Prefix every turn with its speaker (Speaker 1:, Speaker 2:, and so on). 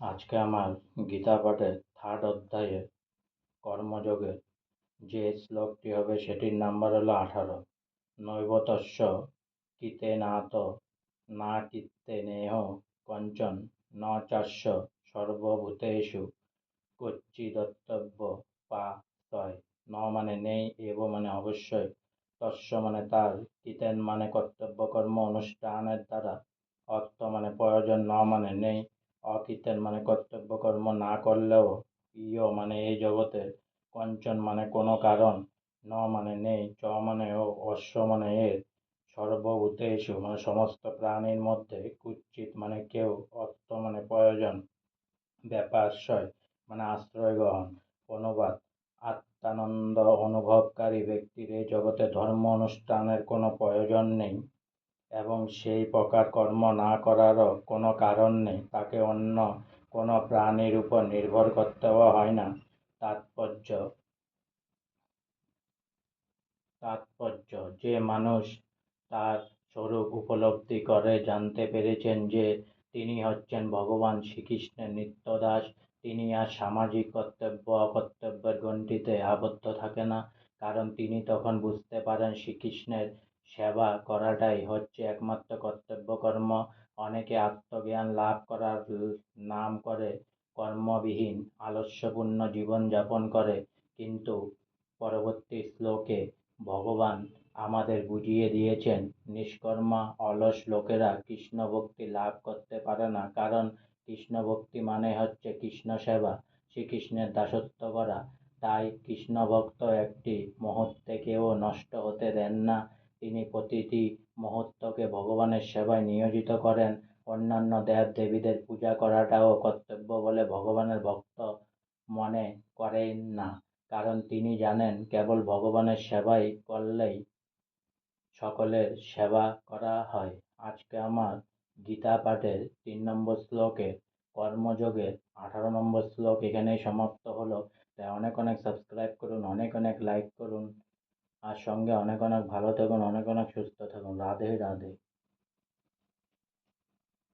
Speaker 1: আজকে আমার গীতা পাঠের থার্ড অধ্যায়ে কর্মযোগের যে শ্লোকটি হবে সেটির নাম্বার হলো 18। নৈবতস্য কীতেনাথ না কীর্তে নেহ কঞ্চন ন চাস্য সর্বভূতেষু কচ্চিদত্তব্য পার্থয়। ন মানে নেই, এব মানে অবশ্যই, তস্য মানে তার, কীতেন মানে কর্তব্য কর্ম অনুষ্ঠানের দ্বারা, অর্থ মানে প্রয়োজন, ন মানে নেই, অকীতেন মানে কর্তব্য কর্ম না করলেও, ইয় মানে এই জগতের, কঞ্চন মানে কোনো কারণ, ন মানে নেই, চ মানে ও, অশ্ব মানে এর, সর্বভূতেষু মানে সমস্ত প্রাণীর মধ্যে, কুচ্চিত মানে কেউ, অর্থ মানে প্রয়োজন, ব্যাপাশ্রয় মানে আশ্রয় গ্রহণ। অনুবাদ: আত্মানন্দ অনুভবকারী ব্যক্তির এই জগতে ধর্ম অনুষ্ঠানের কোনো প্রয়োজন নেই এবং সেই প্রকার কর্ম না করারও কোনো কারণ নেই। তাকে অন্য কোনো প্রাণীর উপর নির্ভর করতেও হয় না। তাৎপর্য তাৎপর্য যে মানুষ তার স্বরূপ উপলব্ধি করে জানতে পেরেছেন যে তিনি হচ্ছেন ভগবান শ্রীকৃষ্ণের নিত্যদাস, তিনি আর সামাজিক কর্তব্য অকর্তব্যের গণ্ডিতে আবদ্ধ থাকে না, কারণ তিনি তখন বুঝতে পারেন শ্রীকৃষ্ণের সেবা করাটাই হচ্ছে একমাত্র কর্তব্য কর্ম। অনেকে আত্মজ্ঞান লাভ করার নাম করে কর্মবিহীন আলস্যপূর্ণ জীবন যাপন করে, কিন্তু পরবর্তী শ্লোকে ভগবান আমাদের বুঝিয়ে দিয়েছেন নিষ্কর্মা অলস লোকেরা কৃষ্ণ ভক্তি লাভ করতে পারে না, কারণ কৃষ্ণ ভক্তি মানে হচ্ছে কৃষ্ণ সেবা, শ্রীকৃষ্ণের দাসত্ব করা। তাই কৃষ্ণ ভক্ত একটি মুহূর্তকেও নষ্ট হতে দেন না, তিনি প্রতিটি মুহূর্তকে ভগবানের সেবায় নিয়োজিত করেন। অন্যান্য দেব দেবীদের পূজা করাটাও কর্তব্য বলে ভগবানের ভক্ত মনে করেন না, কারণ তিনি জানেন কেবল ভগবানের সেবাই করলেই সকলের সেবা করা হয়। আজকে আমার গীতা পাঠের 3 নম্বর শ্লোকের কর্মযোগের 18 নম্বর শ্লোক এখানেই সমাপ্ত হলো। তাই অনেক অনেক সাবস্ক্রাইব করুন, অনেক অনেক লাইক করুন, আর সঙ্গে অনেক অনেক ভালো থাকুন, অনেক অনেক সুস্থ থাকুন। রাধে রাধে।